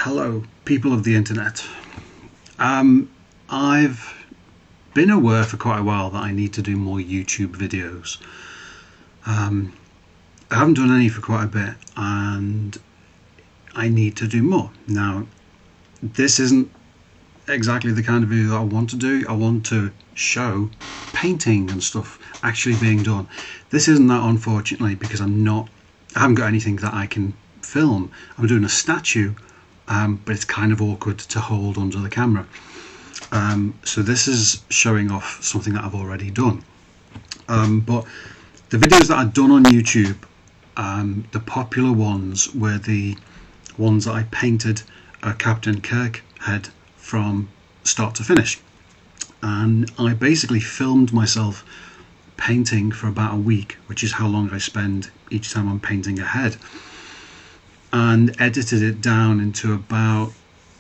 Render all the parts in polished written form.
Hello, people of the internet. I've been aware for quite a while that I need to do more YouTube videos. I haven't done any for quite a bit, and I need to do more. Now, this isn't exactly the kind of video that I want to do. I want to show painting and stuff actually being done. This isn't that, unfortunately, because I haven't got anything that I can film. I'm doing a statue, but it's kind of awkward to hold under the camera. So this is showing off something that I've already done. But the videos that I've done on YouTube, the popular ones were the ones that I painted Captain Kirk head from start to finish. And I basically filmed myself painting for about a week, which is how long I spend each time I'm painting a head, and edited it down into about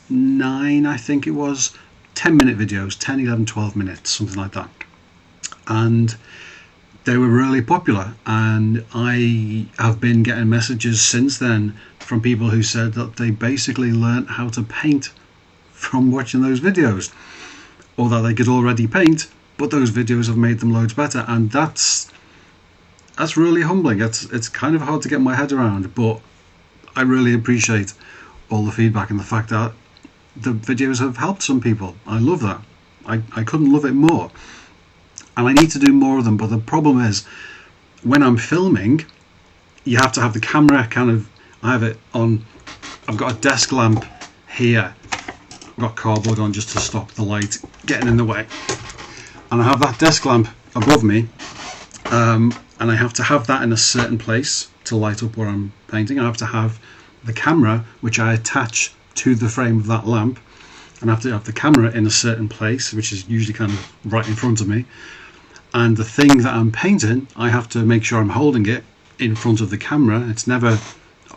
9, I think it was, 10-minute videos, 10, 11, 12 minutes, something like that. And they were really popular, and I have been getting messages since then from people who said that they basically learnt how to paint from watching those videos, or that they could already paint, but those videos have made them loads better. And that's really humbling. It's kind of hard to get my head around, but I really appreciate all the feedback and the fact that the videos have helped some people. I love that. I couldn't love it more. And I need to do more of them, but the problem is, when I'm filming, you have to have the camera I have it on, I've got a desk lamp here. I've got cardboard on just to stop the light getting in the way. And I have that desk lamp above me, and I have to have that in a certain place to light up where I'm painting. I have to have the camera, which I attach to the frame of that lamp, and I have to have the camera in a certain place, which is usually kind of right in front of me. And the thing that I'm painting, I have to make sure I'm holding it in front of the camera. It's never,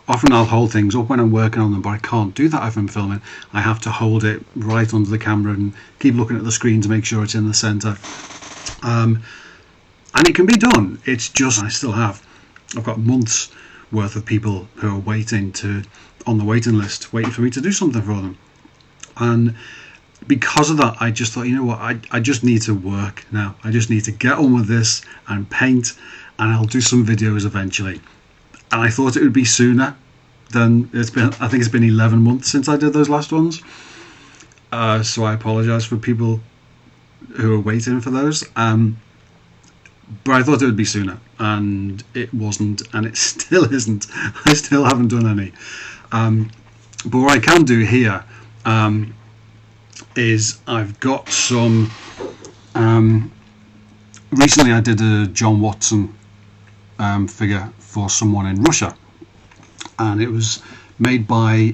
often I'll hold things up when I'm working on them, but I can't do that if I'm filming. I have to hold it right under the camera and keep looking at the screen to make sure it's in the center. And it can be done. It's just, I've got months worth of people who are on the waiting list, waiting for me to do something for them. And because of that, I just thought, you know what, I just need to work now. I just need to get on with this and paint, and I'll do some videos eventually. And I thought it would be sooner than it's been. I think it's been 11 months since I did those last ones. So I apologize for people who are waiting for those. But I thought it would be sooner, and it wasn't, and it still isn't. I still haven't done any. But what I can do here is I've got some. Recently, I did a John Watson figure for someone in Russia, and it was made by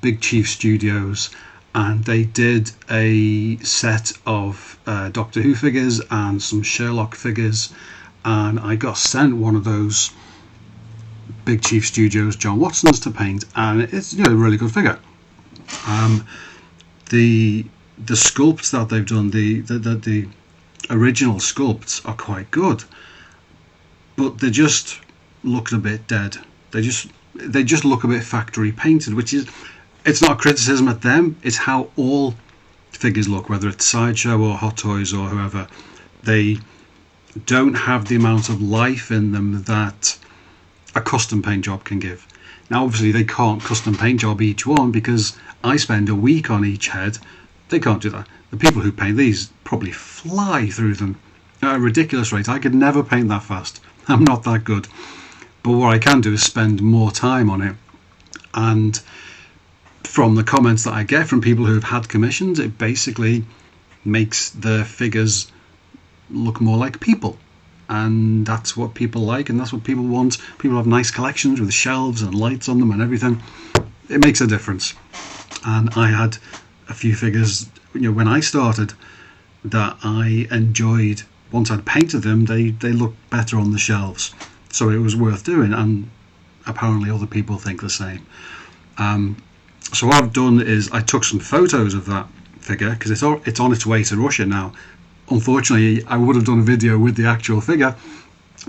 Big Chief Studios, and they did a set of Doctor Who figures and some Sherlock figures, and I got sent one of those Big Chief Studios John Watsons to paint, and it's a really good figure. The sculpts that they've done, the original sculpts are quite good, but they just look a bit dead. They just look a bit factory painted, which is, it's not a criticism at them, it's how all figures look, whether it's Sideshow or Hot Toys or whoever. They don't have the amount of life in them that a custom paint job can give. Now obviously they can't custom paint job each one, because I spend a week on each head. They can't do that. The people who paint these probably fly through them at a ridiculous rate. I could never paint that fast. I'm not that good. But what I can do is spend more time on it, and from the comments that I get from people who've had commissions, it basically makes the figures look more like people, and that's what people like, and that's what people want. People have nice collections with shelves and lights on them and everything. It makes a difference. And I had a few figures, when I started, that I enjoyed. Once I'd painted them, they looked better on the shelves, so it was worth doing, and apparently other people think the same. So what I've done is I took some photos of that figure, because it's on its way to Russia now. Unfortunately, I would have done a video with the actual figure,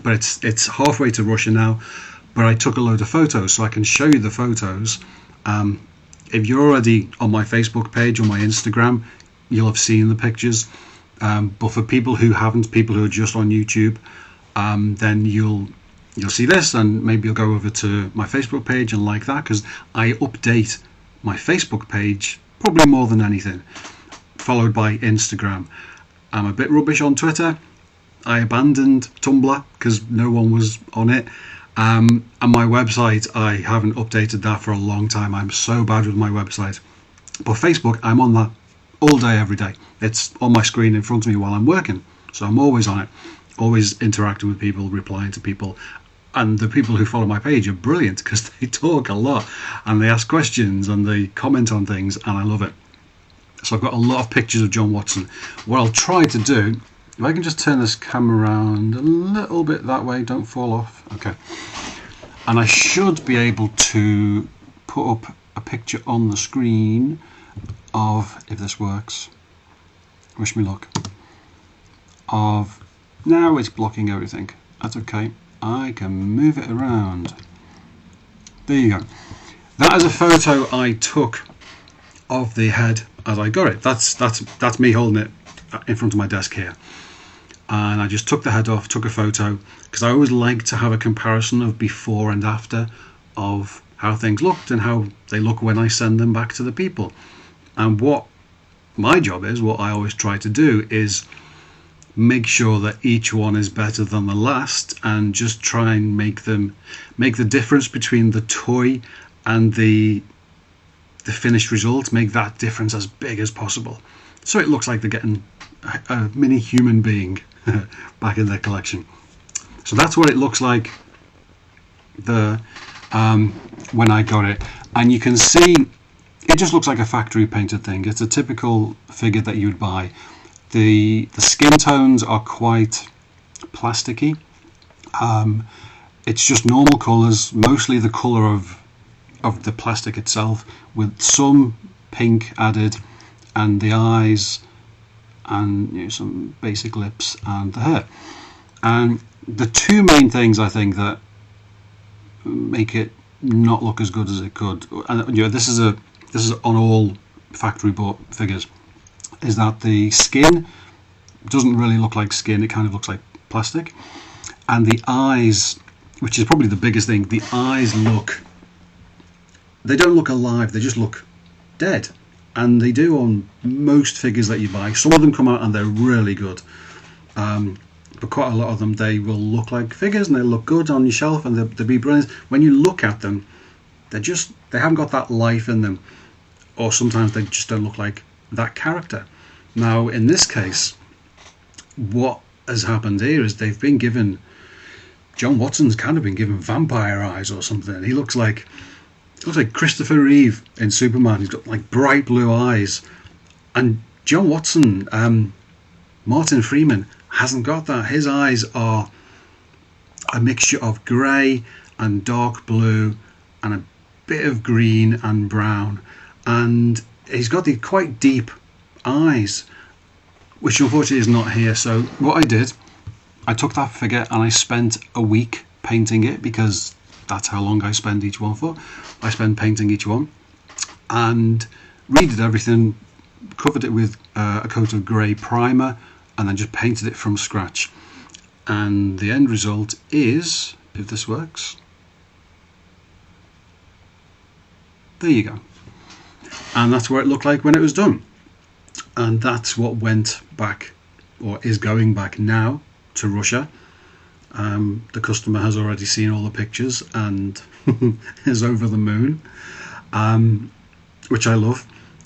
but it's halfway to Russia now. But I took a load of photos, so I can show you the photos if you're already on my Facebook page or my Instagram, you'll have seen the pictures. But for people who haven't, people who are just on YouTube, then you'll see this, and maybe you'll go over to my Facebook page and like that, because I update my Facebook page probably more than anything, followed by Instagram. I'm a bit rubbish on Twitter. I abandoned Tumblr because no one was on it. And my website, I haven't updated that for a long time. I'm so bad with my website. But Facebook, I'm on that all day, every day. It's on my screen in front of me while I'm working. So I'm always on it, always interacting with people, replying to people. And the people who follow my page are brilliant because they talk a lot and they ask questions and they comment on things, and I love it. So I've got a lot of pictures of John Watson. What I'll try to do, if I can just turn this camera around a little bit that way, don't fall off. Okay. And I should be able to put up a picture on the screen of, if this works, wish me luck, of, now it's blocking everything. That's okay. I can move it around. There you go. That is a photo I took of the head as I got it. That's me holding it in front of my desk here. And I just took the head off, took a photo, because I always like to have a comparison of before and after of how things looked and how they look when I send them back to the people. And what my job is, what I always try to do, is make sure that each one is better than the last, and just try and make the difference between the toy and the finished result, make that difference as big as possible, so it looks like they're getting a mini human being back in their collection. So that's what it looks like when I got it, and you can see it just looks like a factory painted thing. It's a typical figure that you'd buy. The skin tones are quite plasticky. It's just normal colours, mostly the colour of the plastic itself, with some pink added, and the eyes, and some basic lips and the hair. And the two main things I think that make it not look as good as it could, and this is on all factory bought figures, is that the skin doesn't really look like skin, it kind of looks like plastic, and the eyes, which is probably the biggest thing, the eyes they don't look alive, they just look dead. And they do on most figures that you buy. Some of them come out and they're really good, but quite a lot of them, they will look like figures and they look good on your shelf and they'll be brilliant. When you look at them, they haven't got that life in them, or sometimes they just don't look like that character. Now in this case, what has happened here is they've been given, John Watson's kind of been given vampire eyes or something. He looks like Christopher Reeve in Superman. He's got like bright blue eyes, and John Watson, Martin Freeman, hasn't got that. His eyes are a mixture of grey and dark blue and a bit of green and brown, and he's got the quite deep eyes, which unfortunately is not here. So what I did, I took that figure and I spent a week painting it, because that's how long I spend each one for. I spend painting each one, and redid everything, covered it with a coat of grey primer, and then just painted it from scratch. And the end result is, if this works, there you go. And that's what it looked like when it was done. And that's what went back, or is going back now, to Russia. The customer has already seen all the pictures and is over the moon, which I love.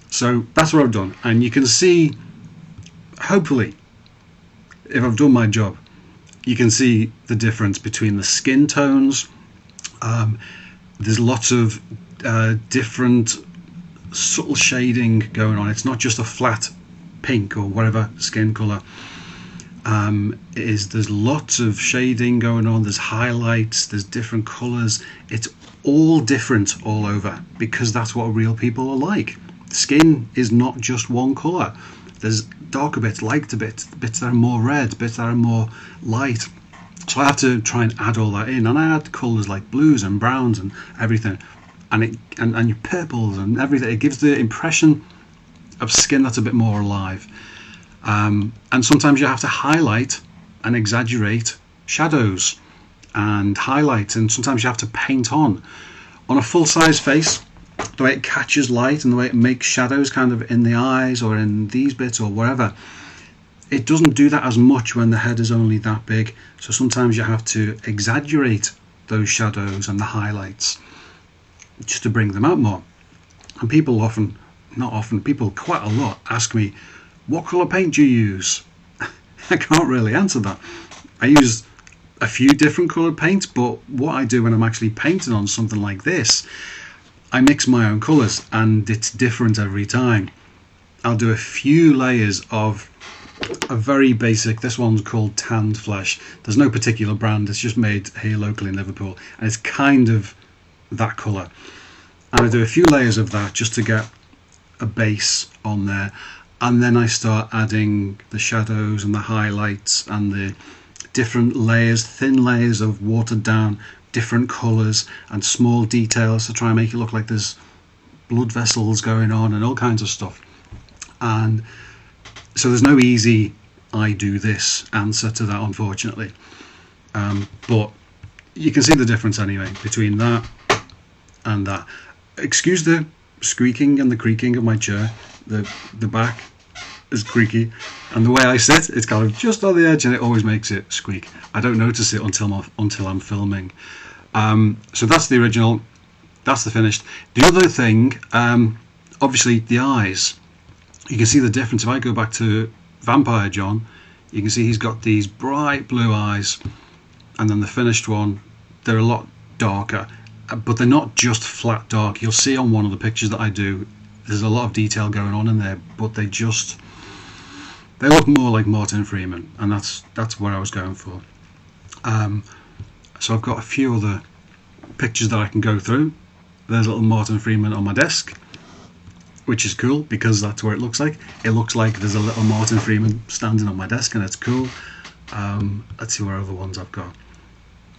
So that's what I've done, and you can see, hopefully, if I've done my job, you can see the difference between the skin tones. There's lots of different subtle shading going on. It's not just a flat pink or whatever skin colour. There's lots of shading going on, there's highlights, there's different colours. It's all different all over, because that's what real people are like. Skin is not just one colour. There's darker bits, lighter bits that are more red, bits that are more light. So I have to try and add all that in, and I add colours like blues and browns and everything. and your purples and everything. It gives the impression of skin that's a bit more alive. And sometimes you have to highlight and exaggerate shadows and highlight, and sometimes you have to paint on a full-size face, the way it catches light and the way it makes shadows kind of in the eyes or in these bits or wherever. It doesn't do that as much when the head is only that big, so sometimes you have to exaggerate those shadows and the highlights just to bring them out more. And people people quite a lot ask me, what colour paint do you use? I can't really answer that. I use a few different coloured paints, but what I do when I'm actually painting on something like this, I mix my own colours and it's different every time. I'll do a few layers of a very basic, this one's called Tanned Flesh. There's no particular brand, it's just made here locally in Liverpool, and it's kind of that colour. And I do a few layers of that just to get a base on there, and then I start adding the shadows and the highlights and the different layers, thin layers of watered down different colours and small details to try and make it look like there's blood vessels going on and all kinds of stuff. And so there's no easy I do this answer to that, unfortunately, but you can see the difference anyway between that and that. Excuse the squeaking and the creaking of my chair. The back is creaky, and the way I sit, it's kind of just on the edge, and it always makes it squeak. I don't notice it until I'm filming. So that's the original, that's the finished. The other thing, obviously the eyes, you can see the difference. If I go back to Vampire John, you can see he's got these bright blue eyes, and then the finished one, they're a lot darker, but they're not just flat dark. You'll see on one of the pictures that I do, there's a lot of detail going on in there, but they look more like Martin Freeman, and that's what I was going for. So I've got a few other pictures that I can go through. There's a little Martin Freeman on my desk, which is cool because that's what it looks like. It looks like there's a little Martin Freeman standing on my desk, and it's cool. Let's see what other ones I've got.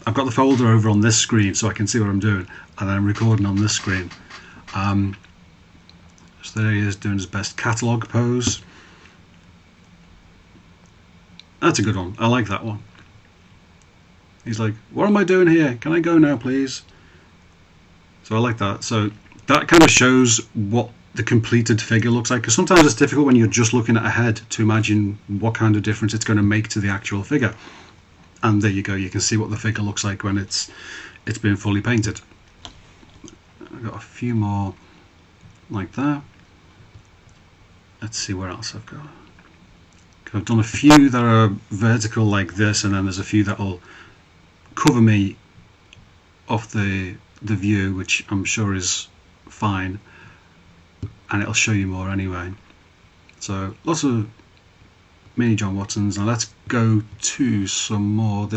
I've got the folder over on this screen so I can see what I'm doing, and then I'm recording on this screen. So there he is doing his best catalogue pose. That's a good one. I like that one. He's like, what am I doing here? Can I go now, please? So I like that. So that kind of shows what the completed figure looks like, because sometimes it's difficult when you're just looking at a head to imagine what kind of difference it's going to make to the actual figure. And there you go, you can see what the figure looks like when it's been fully painted. I've got a few more like that. Let's see where else I've got. I've done a few that are vertical like this, and then there's a few that will cover me off the view, which I'm sure is fine, and it'll show you more anyway. So lots of mini John Watsons. Now let's go to some more.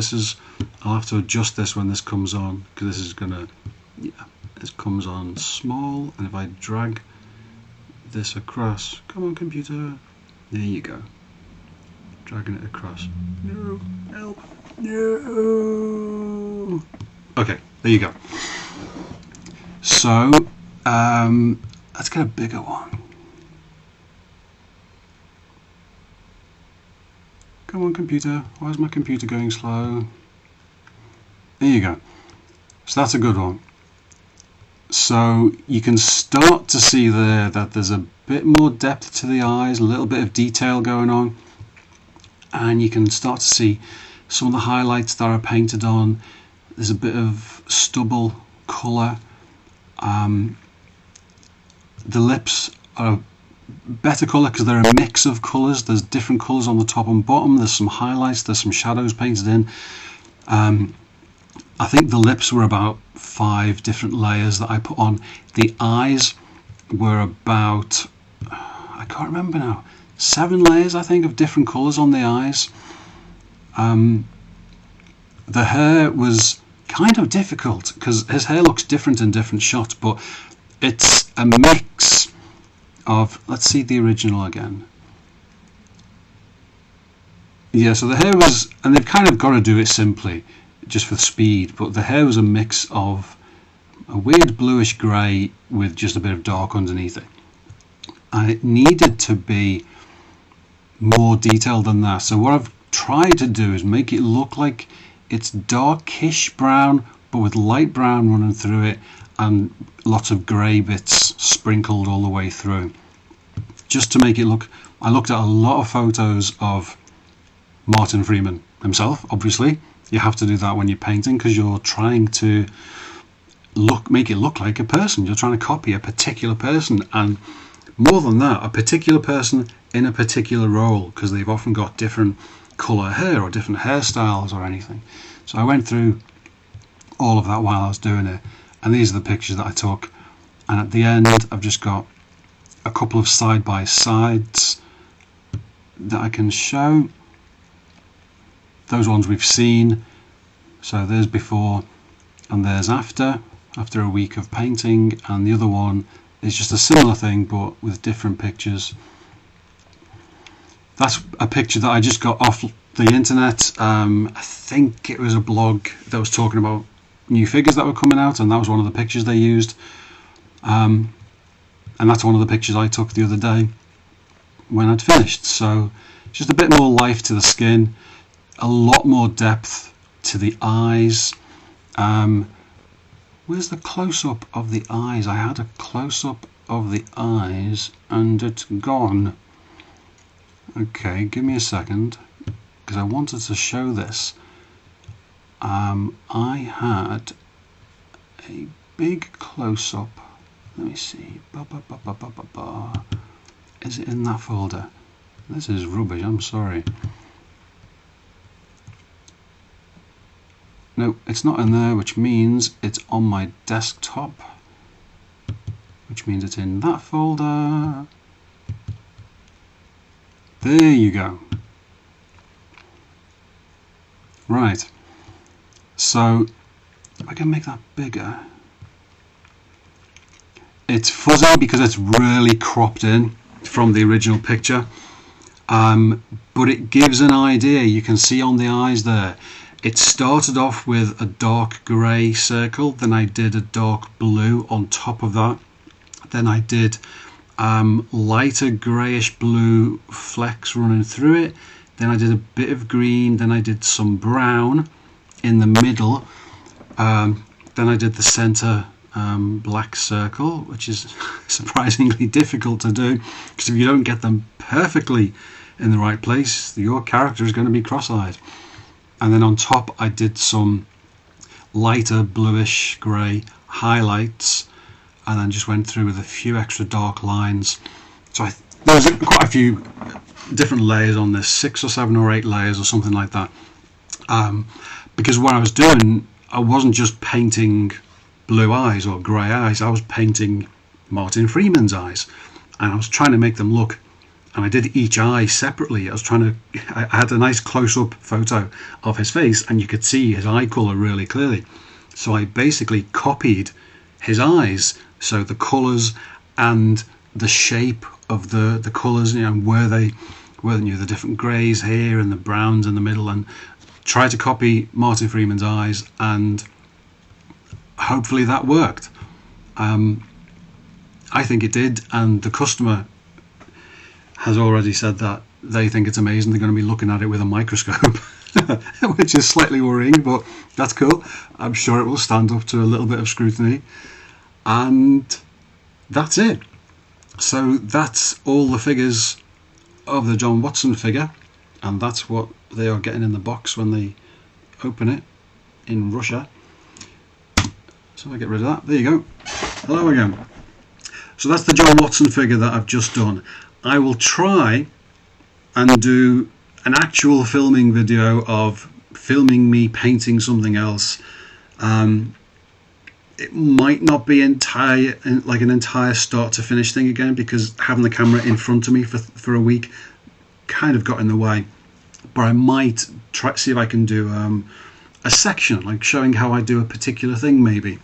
I'll have to adjust this when this comes on, because this is gonna, yeah, this comes on small, and if I drag this across, come on computer, there you go, dragging it across. No, help, no. Okay, there you go. So let's get a bigger one. Come on computer, why is my computer going slow? There you go. So that's a good one. So you can start to see there that there's a bit more depth to the eyes, a little bit of detail going on, and you can start to see some of the highlights that are painted on. There's a bit of stubble colour. The lips are better colour because they're a mix of colours. There's different colours on the top and bottom. There's some highlights, there's some shadows painted in. I think the lips were about 5 different layers that I put on. The eyes were about, I can't remember now, 7 layers I think of different colours on the eyes. The hair was kind of difficult because his hair looks different in different shots, but it's a mix of, let's see the original again. Yeah, so the hair was, and they've kind of got to do it simply just for speed, but the hair was a mix of a weird bluish grey with just a bit of dark underneath it. And it needed to be more detailed than that. So what I've tried to do is make it look like it's darkish brown, but with light brown running through it and lots of grey bits sprinkled all the way through. Just to make it look, I looked at a lot of photos of Martin Freeman himself. Obviously, you have to do that when you're painting because you're trying to make it look like a person. You're trying to copy a particular person, and more than that, a particular person in a particular role, because they've often got different colour hair or different hairstyles or anything. So I went through all of that while I was doing it, and these are the pictures that I took. And at the end, I've just got a couple of side-by-sides that I can show. Those ones we've seen. So there's before and there's after a week of painting, and the other one is just a similar thing but with different pictures. That's a picture that I just got off the internet. I think it was a blog that was talking about new figures that were coming out, and that was one of the pictures they used. And that's one of the pictures I took the other day when I'd finished. So just a bit more life to the skin, a lot more depth to the eyes. Where's the close-up of the eyes? I had a close-up of the eyes and it's gone. Okay, give me a second, because I wanted to show this. I had a big close-up. Let me see. Is it in that folder? This is rubbish, I'm sorry. No, it's not in there, which means it's on my desktop, which means it's in that folder. There you go. Right. So I can make that bigger. It's fuzzy because it's really cropped in from the original picture, but it gives an idea. You can see on the eyes there. It started off with a dark grey circle, then I did a dark blue on top of that, then I did lighter greyish blue flecks running through it, then I did a bit of green, then I did some brown in the middle, then I did the centre black circle, which is surprisingly difficult to do, because if you don't get them perfectly in the right place, your character is going to be cross-eyed. And then on top I did some lighter bluish grey highlights, and then just went through with a few extra dark lines. So there's quite a few different layers on this, 6 or 7 or 8 layers or something like that, because what I was doing, I wasn't just painting blue eyes or grey eyes, I was painting Martin Freeman's eyes, and I was trying to make them look, and I did each eye separately. I had a nice close-up photo of his face and you could see his eye colour really clearly, so I basically copied his eyes, so the colours and the shape of the colours, where the different greys here and the browns in the middle, and tried to copy Martin Freeman's eyes, and hopefully that worked. I think it did, and the customer has already said that they think it's amazing. They're going to be looking at it with a microscope, which is slightly worrying, but that's cool. I'm sure it will stand up to a little bit of scrutiny. And that's it. So that's all the figures of the John Watson figure, and that's what they are getting in the box when they open it in Russia. So I get rid of that. There you go. Hello again. So that's the John Watson figure that I've just done. I will try and do an actual filming video of filming me painting something else. It might not be an entire start to finish thing again, because having the camera in front of me for a week kind of got in the way. But I might try see if I can do a section, like showing how I do a particular thing. Maybe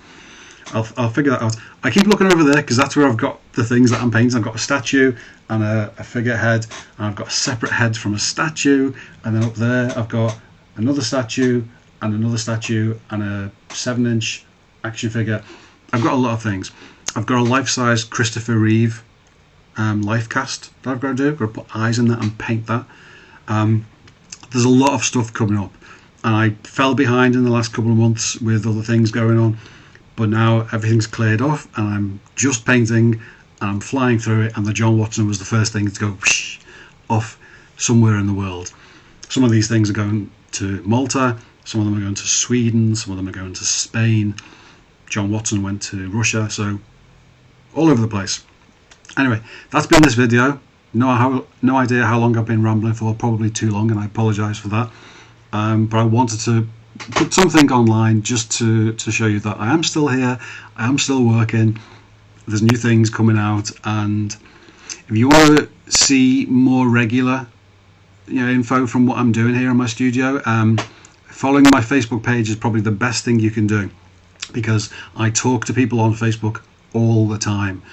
I'll figure that out. I keep looking over there because that's where I've got the things that I'm painting. I've got a statue and a figurehead, and I've got a separate head from a statue, and then up there I've got another statue and another statue and a 7-inch action figure. I've got a lot of things. I've got a life-size Christopher Reeve life cast that I've got to do. I've got to put eyes in that and paint that. There's a lot of stuff coming up, and I fell behind in the last couple of months with other things going on, but now everything's cleared off and I'm just painting and I'm flying through it, and the John Watson was the first thing to go whoosh, off somewhere in the world. Some of these things are going to Malta, some of them are going to Sweden, some of them are going to Spain. John Watson went to Russia, so all over the place. Anyway, that's been this video. No idea how long I've been rambling for, probably too long, and I apologise for that. But I wanted to put something online just to show you that I am still here, I am still working, there's new things coming out, and if you want to see more regular info from what I'm doing here in my studio, following my Facebook page is probably the best thing you can do, because I talk to people on Facebook all the time.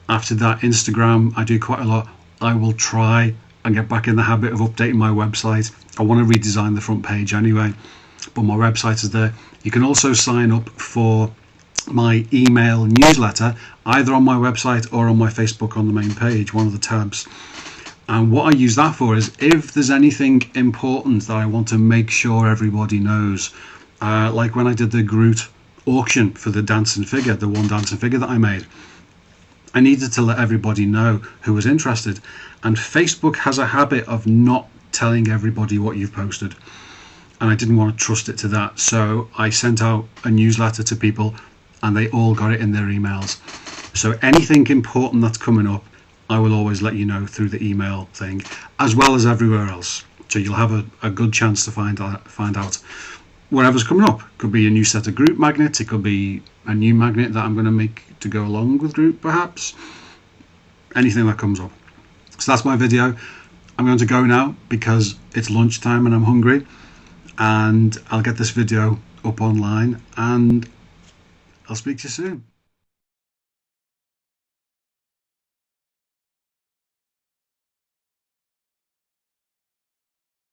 After that, Instagram, I do quite a lot. I will try and get back in the habit of updating my website. I want to redesign the front page anyway, but my website is there. You can also sign up for my email newsletter either on my website or on my Facebook on the main page, one of the tabs. And what I use that for is if there's anything important that I want to make sure everybody knows, like when I did the Groot auction for the dancing figure, the one dancing figure that I made, I needed to let everybody know who was interested, and Facebook has a habit of not telling everybody what you've posted, and I didn't want to trust it to that, so I sent out a newsletter to people and they all got it in their emails. So anything important that's coming up, I will always let you know through the email thing, as well as everywhere else, so you'll have a good chance to find out whatever's coming up. Could be a new set of group magnets, it could be a new magnet that I'm going to make to go along with group, perhaps. Anything that comes up. So that's my video. I'm going to go now because it's lunchtime and I'm hungry, and I'll get this video up online and I'll speak to you soon.